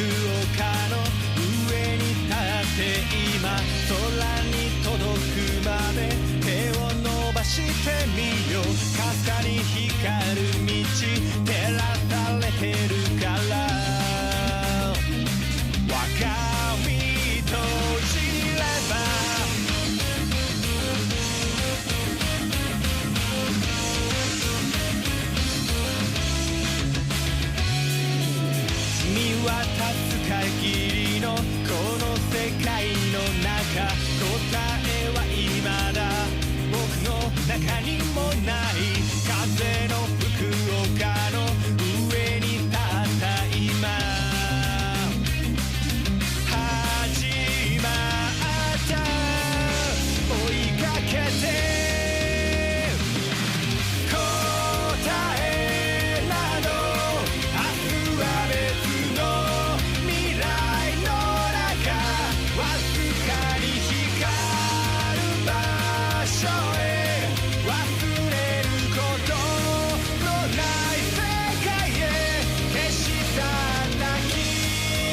岡の上に立って今空に届くまで手を伸ばしてみようかすかに光る道照らされてるから我が身閉じれば見渡す限りのこの世界の中答えは未だ僕の中にもない風の吹く丘の上に立った今始まった追いかけて答えなど明日は別の未来の中わずかに光る場所へ忘れることのない世界へ消したな記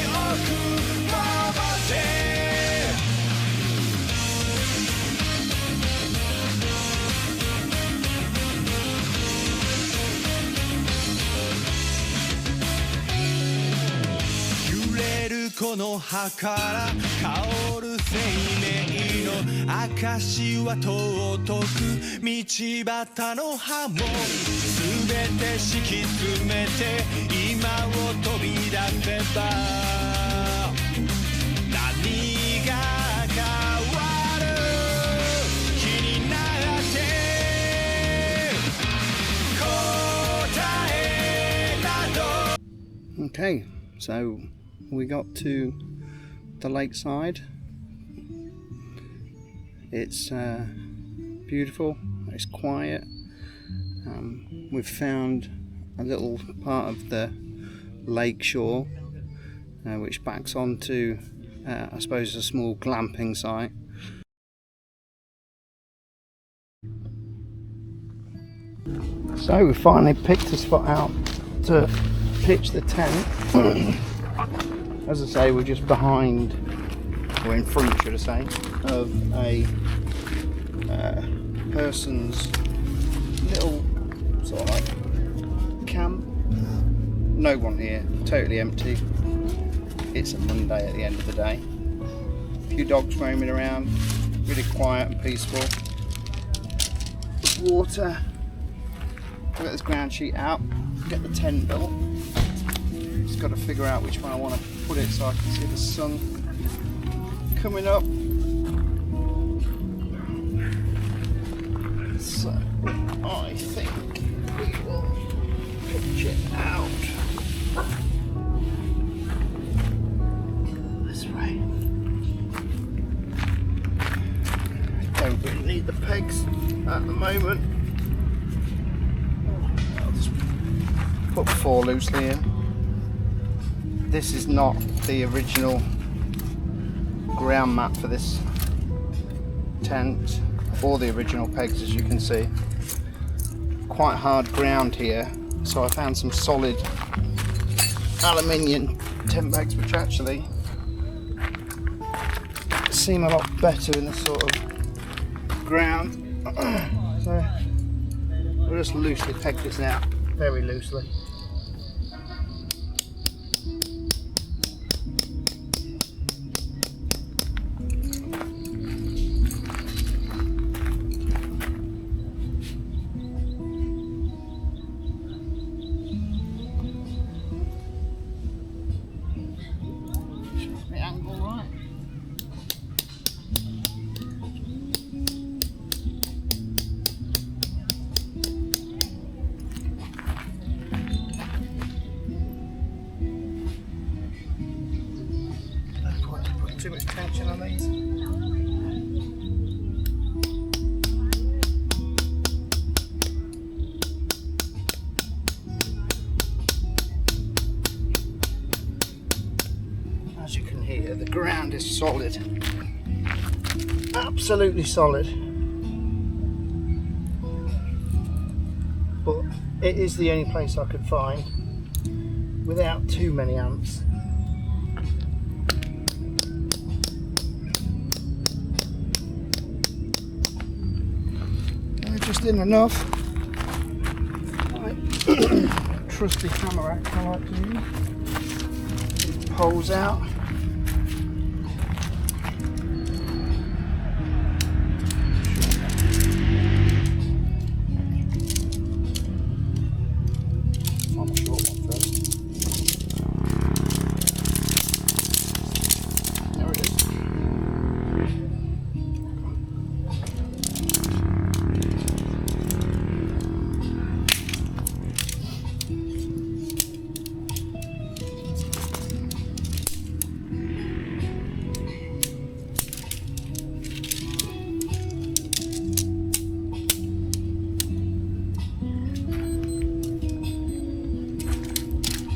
憶も持って揺れるこの葉から香る生命の証は尊く道端の葉も全て敷き詰めて今を飛び出せば何が変わる気になって答えなど Okay, so we got to the lakeside. It's beautiful, it's quiet. We've found a little part of the lake shore which backs onto I suppose a small glamping site. So we finally picked a spot out to pitch the tent. As I say, we're just behind, or in front should I say, of a person's little sort of like camp. No one here, totally empty. It's a Monday at the end of the day. A few dogs roaming around, really quiet and peaceful. Water. I'll get this ground sheet out, get the tent built. Just got to figure out which one I want to put it so I can see the sun coming up. So I think we will pitch it out this way. Don't really need the pegs at the moment. I'll just put 4 loosely in. This is not the original ground mat for this tent or the original pegs, as you can see. Quite hard ground here, so I found some solid aluminium tent pegs which actually seem a lot better in this sort of ground. So we'll just loosely peg this out, very loosely. Too much tension on these. As you can hear, the ground is solid, absolutely solid, but it is the only place I could find without too many amps thin enough. Right. Trusty hammer axe I like to use. Poles out.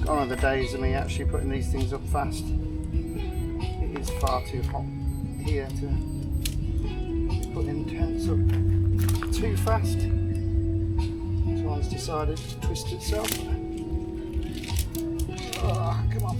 Gone are the days of me actually putting these things up fast. It is far too hot here to put in tents up too fast. This one's decided to twist itself. Oh, come on.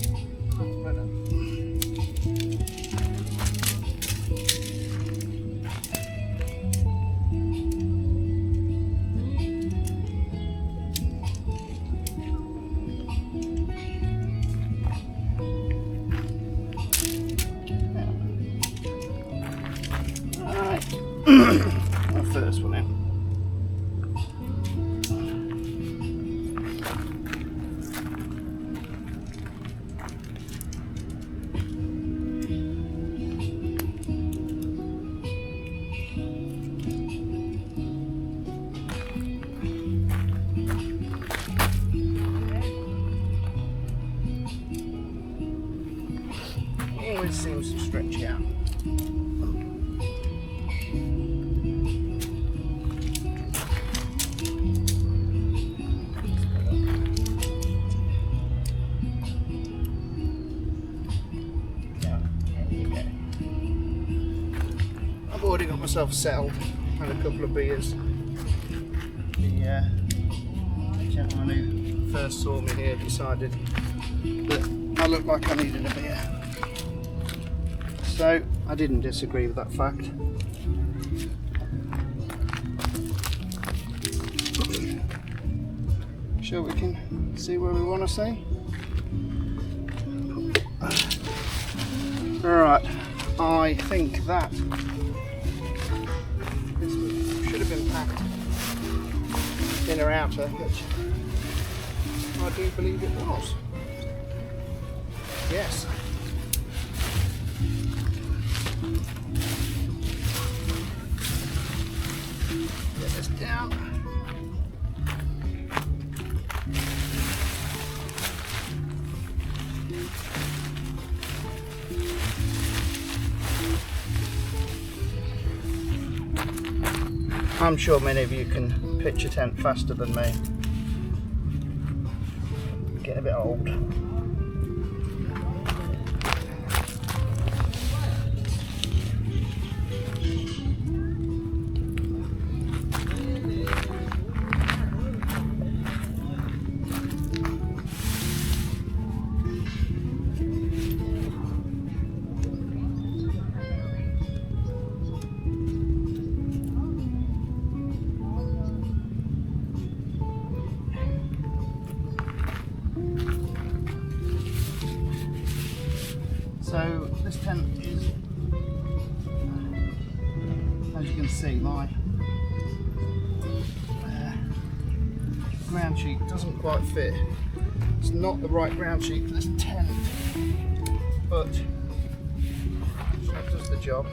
The first one in. Always seems to stretch out. I've already got myself settled, had a couple of beers. The gentleman who first saw me here decided that I looked like I needed a beer. So I didn't disagree with that fact. Sure we can see where we want to see. Right, I think that this should have been packed inner outer, which I do believe it was. Yes. Get this down. I'm sure many of you can pitch a tent faster than me. Getting a bit old. So this tent is, as you can see, my ground sheet doesn't quite fit. It's not the right ground sheet for this tent, but that does the job.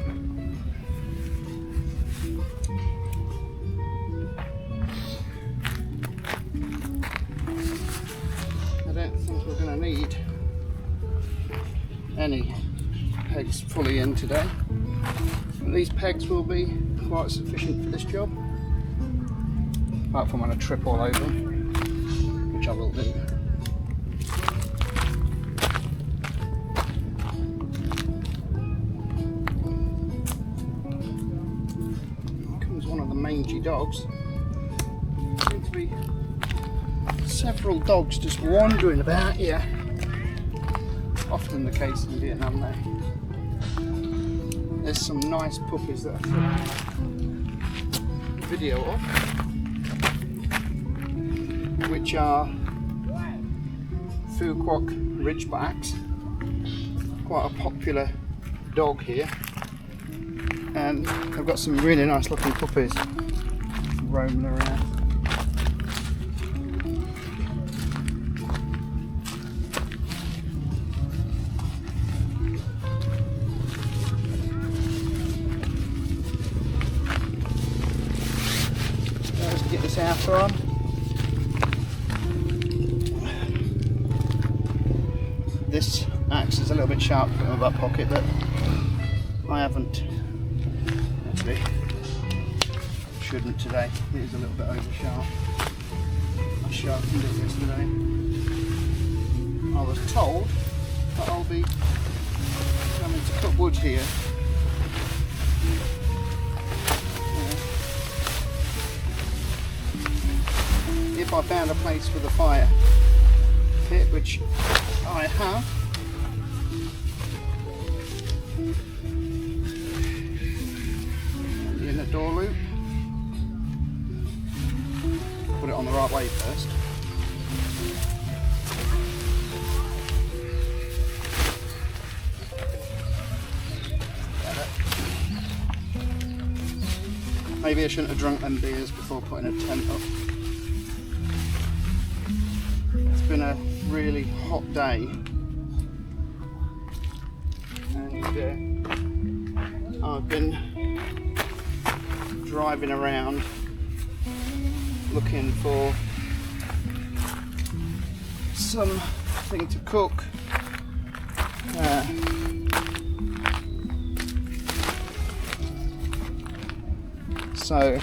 I don't think we're going to need any pegs fully in today. And these pegs will be quite sufficient for this job, apart from when I trip all over them, which I will do. Here comes one of the mangy dogs. There seem to be several dogs just wandering about here. Often the case in Vietnam though. There's some nice puppies that I took video of. which are Fuquoc Ridgebacks, quite a popular dog here, and I've got some really nice looking puppies roaming around. Let's get this outer on. This axe is a little bit sharp in my back pocket, but I haven't actually. Shouldn't today. It is a little bit over sharp. I sharpened it yesterday. I was told that I'll be coming to cut wood here. If I found a place for the fire pit, which I have. In the door loop. Put it on the right way first. Maybe I shouldn't have drunk them beers before putting a tent up. It's been a really hot day, and I've been driving around looking for something to cook. So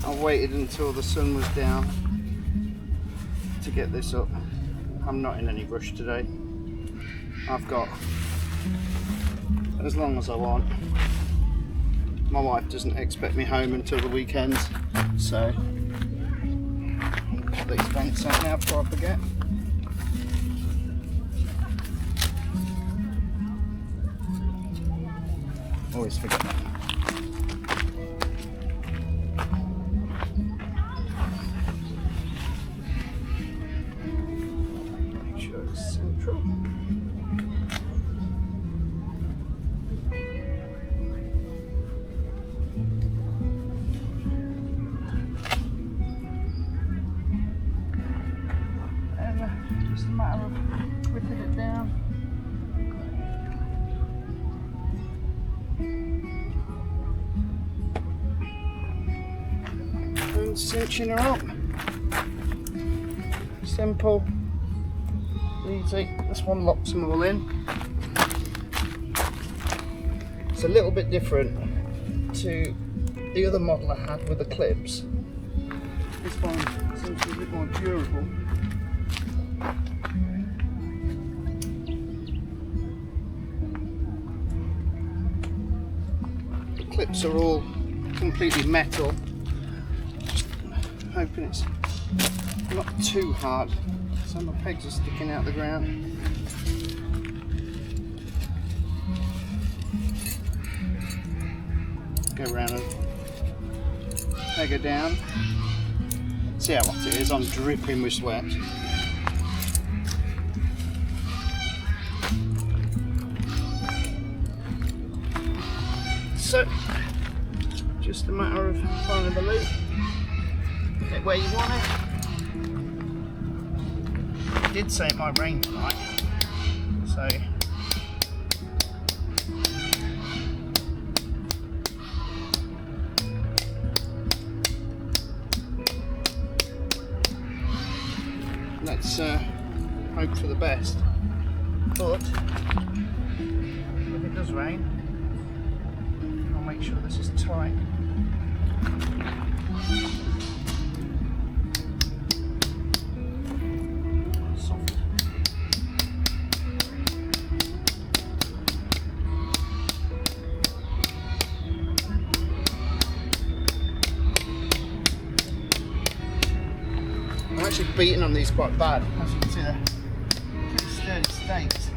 I waited until the sun was down to get this up. I'm not in any rush today. I've got as long as I want. My wife doesn't expect me home until the weekends, so put these vents out now before I forget. Always forget that. Make sure it's central. Just a matter of whipping it down. And cinching her up. Simple, easy. This one locks them all in. It's a little bit different to the other model I had with the clips. This one seems to be a bit more durable. The clips are all completely metal. Just hoping it's not too hard. Some of the pegs are sticking out the ground. Go around and peg her down. See how hot it is, I'm dripping with sweat. So, just a matter of finding the loop, get it where you want it. It did say it might rain tonight, so let's hope for the best. But if it does rain, I'll make sure this is tight. Soft. I'm actually beating on these quite bad, as you can see they're pretty sturdy stakes.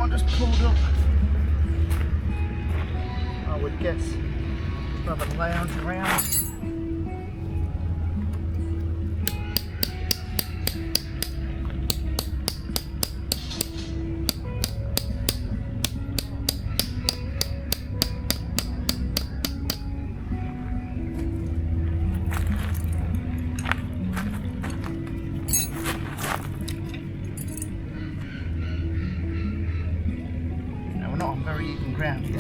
someone just pulled up. I would guess another lounge around. We're not on very even ground here.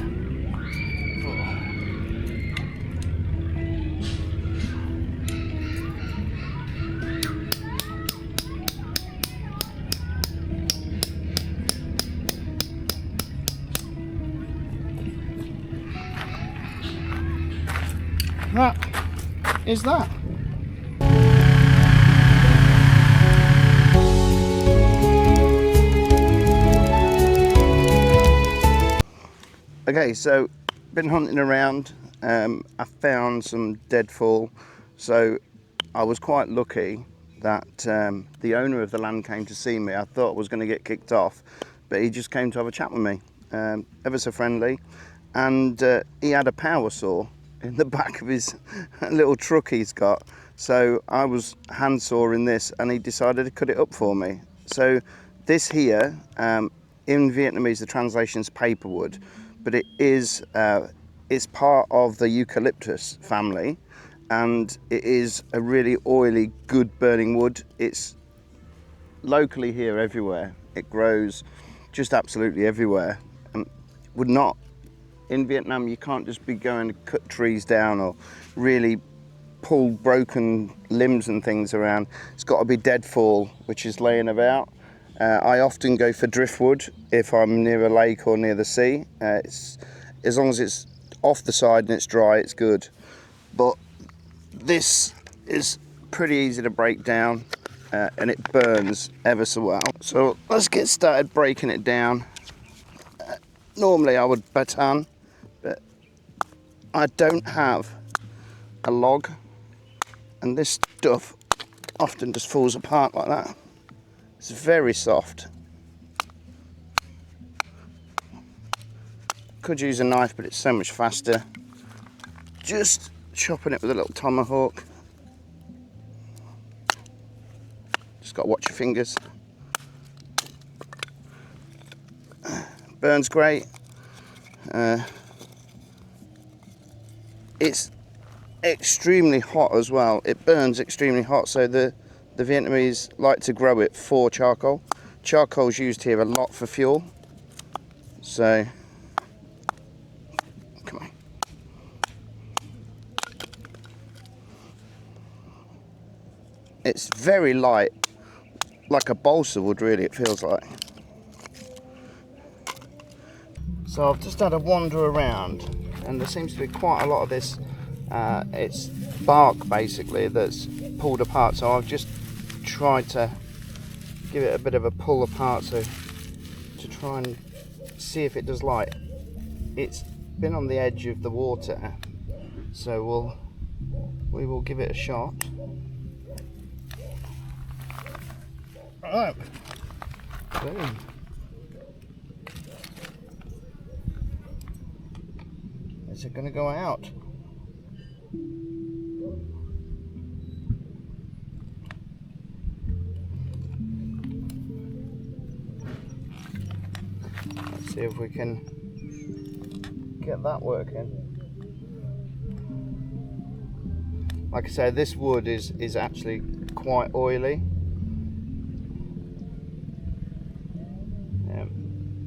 That is that. Okay, so been hunting around. I found some deadfall, so I was quite lucky that the owner of the land came to see me. I thought I was going to get kicked off, but he just came to have a chat with me, ever so friendly, and he had a power saw in the back of his little truck he's got. So I was hand sawing this, and he decided to cut it up for me. So this here, in Vietnamese, the translation's paperwood, but it is it's part of the eucalyptus family, and it is a really oily, good burning wood. It's locally here everywhere. It grows just absolutely everywhere. Would not in Vietnam, you can't just be going to cut trees down or really pull broken limbs and things around. It's got to be deadfall, which is laying about. I often go for driftwood if I'm near a lake or near the sea. It's, as long as it's off the side and it's dry, it's good. But this is pretty easy to break down, and it burns ever so well. So let's get started breaking it down. Normally I would baton, but I don't have a log, and this stuff often just falls apart like that. It's very soft. Could use a knife, but it's so much faster just chopping it with a little tomahawk. Just got to watch your fingers. Burns great. It's extremely hot as well. It burns extremely hot, so the Vietnamese like to grow it for charcoal. Charcoal's used here a lot for fuel. So, come on. It's very light, like a balsa wood really, it feels like. So I've just had a wander around, and there seems to be quite a lot of this, it's bark basically that's pulled apart, so I've just tried to give it a bit of a pull apart so to try and see if it does light. It's been on the edge of the water, so we will give it a shot. Right. Boom. Is it going to go out? Let's see if we can get that working. Like I said, this wood is actually quite oily.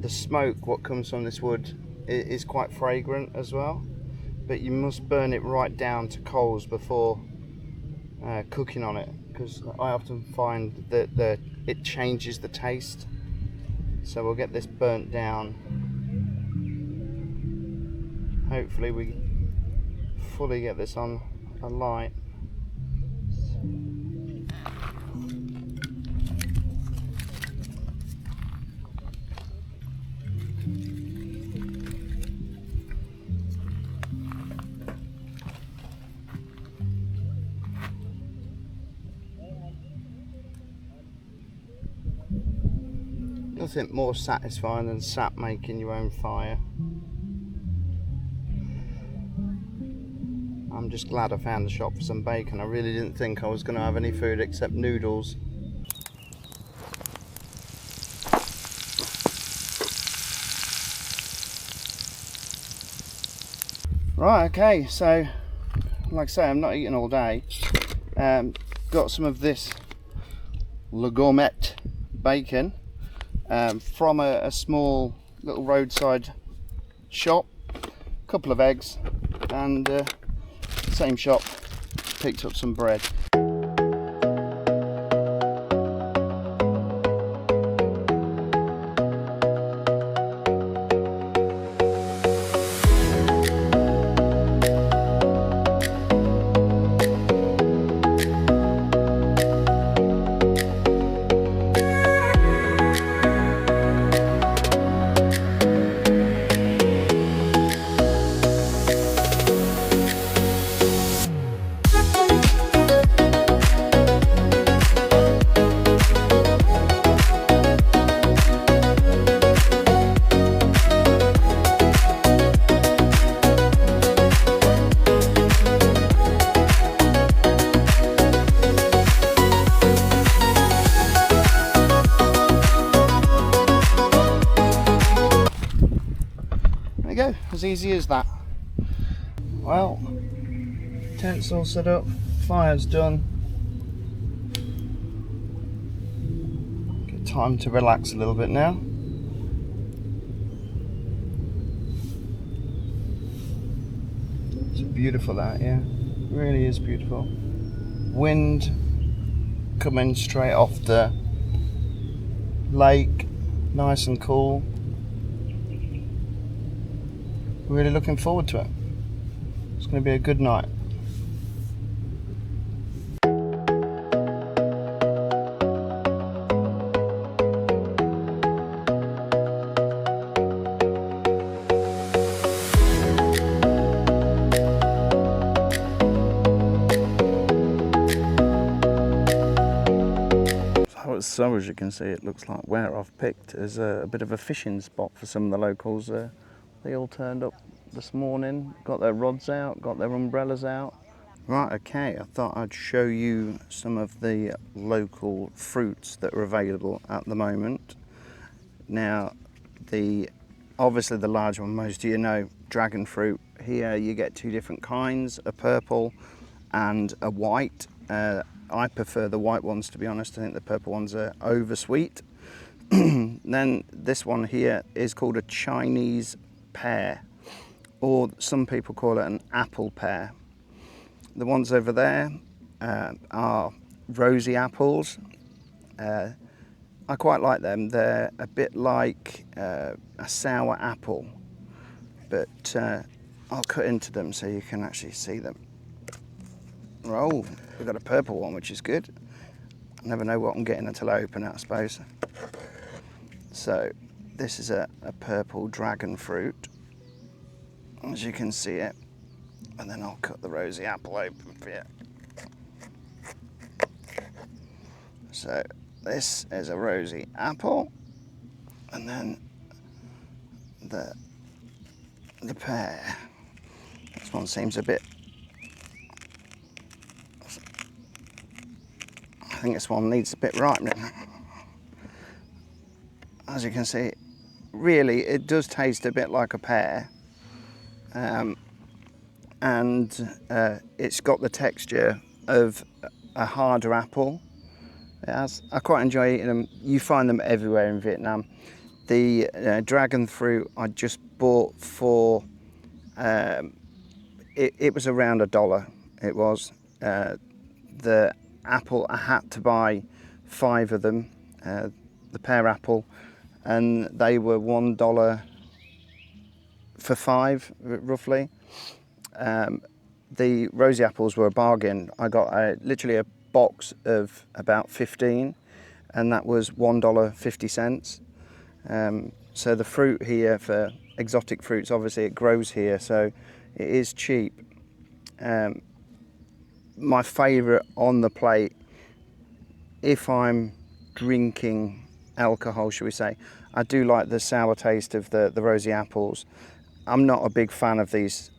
The smoke what comes from this wood is quite fragrant as well, but you must burn it right down to coals before cooking on it, because I often find that it changes the taste. So we'll get this burnt down. Hopefully we fully get this on a light. Nothing more satisfying than sat making your own fire. I'm just glad I found the shop for some bacon. I really didn't think I was going to have any food except noodles. Right, okay, so like I say, I'm not eating all day. Got some of this Le Gourmet bacon from a small little roadside shop. A couple of eggs, and same shop picked up some bread. Go, as easy as that. Well, tent's all set up, fire's done. Get time to relax a little bit now. It's beautiful out here, it really is beautiful. Wind coming straight off the lake, nice and cool. Really looking forward to it. It's going to be a good night. So as you can see, it looks like where I've picked is a bit of a fishing spot for some of the locals. They all turned up this morning, got their rods out, got their umbrellas out. Right, okay, I thought I'd show you some of the local fruits that are available at the moment. Now, obviously the large one, most of you know, dragon fruit. Here you get two different kinds, a purple and a white. I prefer the white ones, to be honest. I think the purple ones are oversweet. Then this one here is called a Chinese pear, or some people call it an apple pear. The ones over there are rosy apples. I quite like them. They're a bit like a sour apple, but I'll cut into them so you can actually see them. Oh, we've got a purple one, which is good. I never know what I'm getting until I open it, I suppose. So this is a purple dragon fruit, as you can see it. And then I'll cut the rosy apple open for you. So this is a rosy apple, and then the pear. This one seems a bit, I think this one needs a bit ripening. As you can see, really it does taste a bit like a pear, and it's got the texture of a harder apple. It has. I quite enjoy eating them. You find them everywhere in Vietnam. The dragon fruit I just bought for, it was around $1. It was. The apple, I had to buy 5 of them, the pear apple, and they were $1 for 5, roughly. The rosy apples were a bargain. I got literally a box of about 15, and that was $1.50. So the fruit here, for exotic fruits, obviously it grows here, so it is cheap. My favourite on the plate, if I'm drinking alcohol, shall we say. I do like the sour taste of the rosy apples. I'm not a big fan of these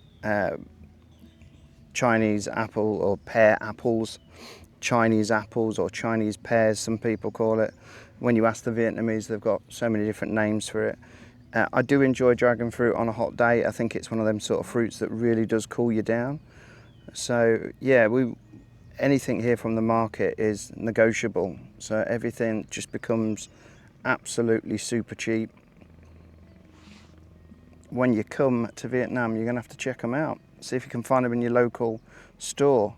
Chinese apple or pear apples, Chinese apples or Chinese pears, some people call it. When you ask the Vietnamese, they've got so many different names for it. I do enjoy dragon fruit on a hot day. I think it's one of them sort of fruits that really does cool you down. So yeah, anything here from the market is negotiable. So everything just becomes absolutely super cheap. When you come to Vietnam, you're gonna have to check them out. See if you can find them in your local store.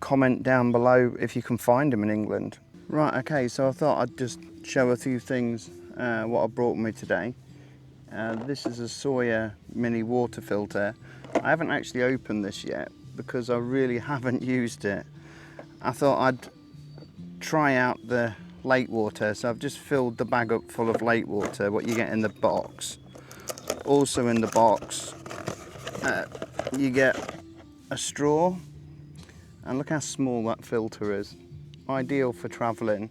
Comment down below if you can find them in England. Right, okay, so I thought I'd just show a few things what I brought with me today. This is a Sawyer mini water filter. I haven't actually opened this yet because I really haven't used it. I thought I'd try out the lake water, so I've just filled the bag up full of lake water, what you get in the box. Also in the box, you get a straw, and look how small that filter is. Ideal for travelling,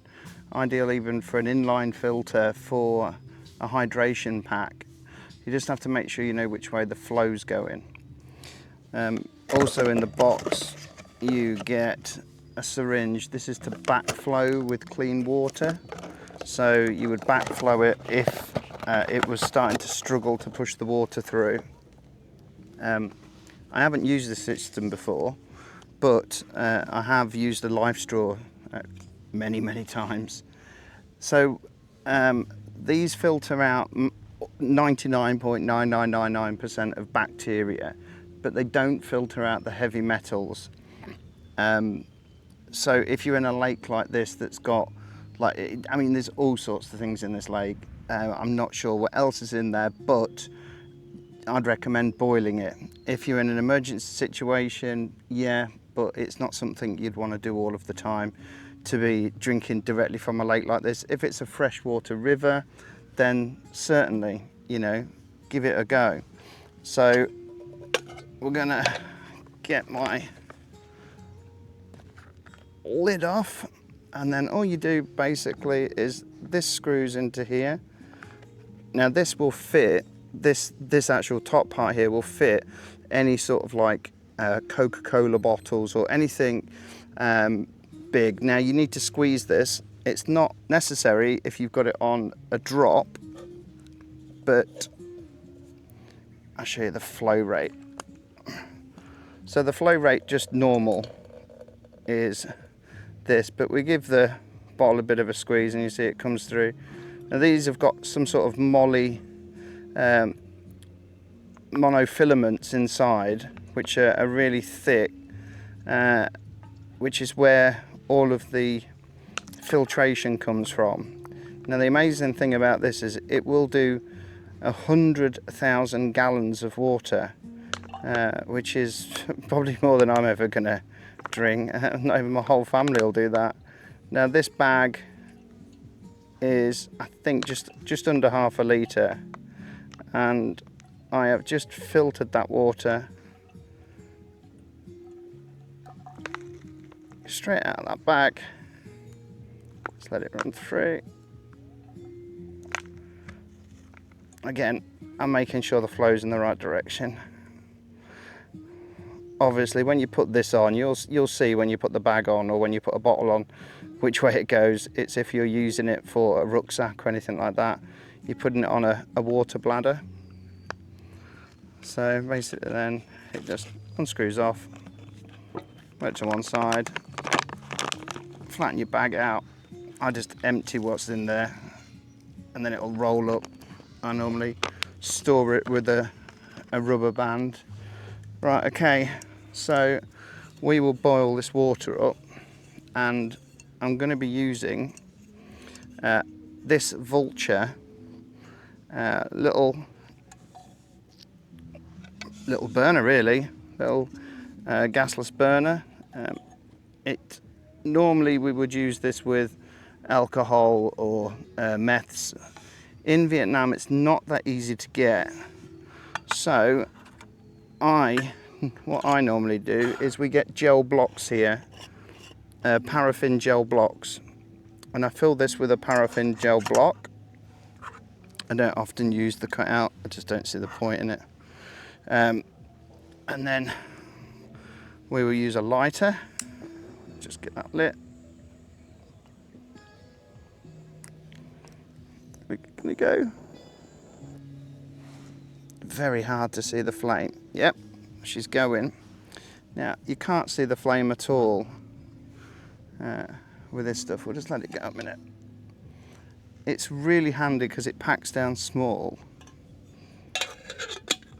ideal even for an inline filter for a hydration pack. You just have to make sure you know which way the flow's going. Also in the box you get a syringe. This is to backflow with clean water. So you would backflow it if it was starting to struggle to push the water through. I haven't used this system before, but I have used a life straw many times. So these filter out 99.9999% of bacteria, but they don't filter out the heavy metals. So if you're in a lake like this that's got, I mean, there's all sorts of things in this lake. I'm not sure what else is in there, but I'd recommend boiling it. If you're in an emergency situation, yeah, but it's not something you'd want to do all of the time, to be drinking directly from a lake like this. If it's a freshwater river, then certainly, you know, give it a go. So we're gonna get my lid off, and then all you do basically is this screws into here. Now this will fit, this actual top part here will fit any sort of like Coca-Cola bottles or anything big. Now you need to squeeze this. It's not necessary if you've got it on a drop, but I'll show you the flow rate. So the flow rate, just normal, is this, but we give the bottle a bit of a squeeze and you see it comes through. Now these have got some sort of monofilaments inside, which are really thick, which is where all of the filtration comes from. Now the amazing thing about this is it will do 100,000 gallons of water, which is probably more than I'm ever gonna drink. Not even my whole family will do that. Now this bag is, I think, just under half a litre, and I have just filtered that water straight out of that bag. Just let it run through. Again, I'm making sure the flow's in the right direction. Obviously when you put this on, you'll see when you put the bag on or when you put a bottle on which way it goes. It's if you're using it for a rucksack or anything like that, you're putting it on a water bladder. So basically then it just unscrews off, put it to one side, flatten your bag out. I just empty what's in there and then it'll roll up. I normally store it with a rubber band. Right, okay, so we will boil this water up, and I'm going to be using this Vulture little burner, really, little gasless burner. Normally we would use this with alcohol or meths. In Vietnam it's not that easy to get, so what I normally do is we get gel blocks here, paraffin gel blocks, and I fill this with a paraffin gel block. I don't often use the cutout, I just don't see the point in it. And then we will use a lighter, just get that lit. Can we go? Very hard to see the flame. Yep, she's going. Now, you can't see the flame at all with this stuff. We'll just let it go a minute. It's really handy because it packs down small.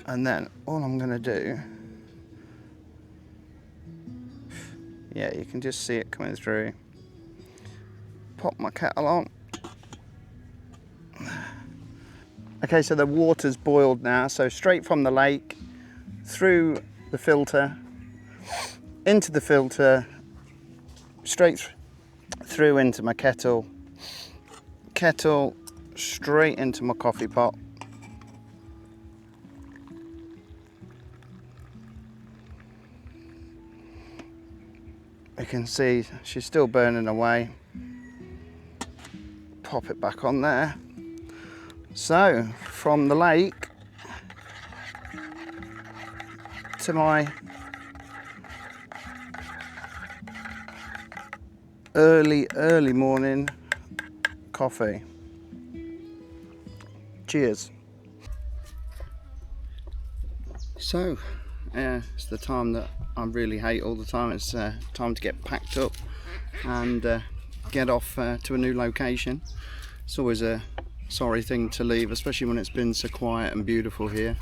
And then all I'm going to do, yeah, you can just see it coming through. Pop my kettle on. Okay, so the water's boiled now, so straight from the lake, through the filter, into the filter, straight through into my kettle, straight into my coffee pot. You can see she's still burning away. Pop it back on there. So, from the lake to my early morning coffee. Cheers. So, it's the time that I really hate all the time. It's time to get packed up and get off to a new location. It's always a sorry thing to leave, especially when it's been so quiet and beautiful here.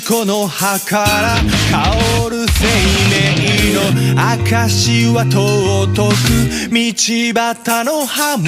この葉から香る生命の証は尊く道端の葉も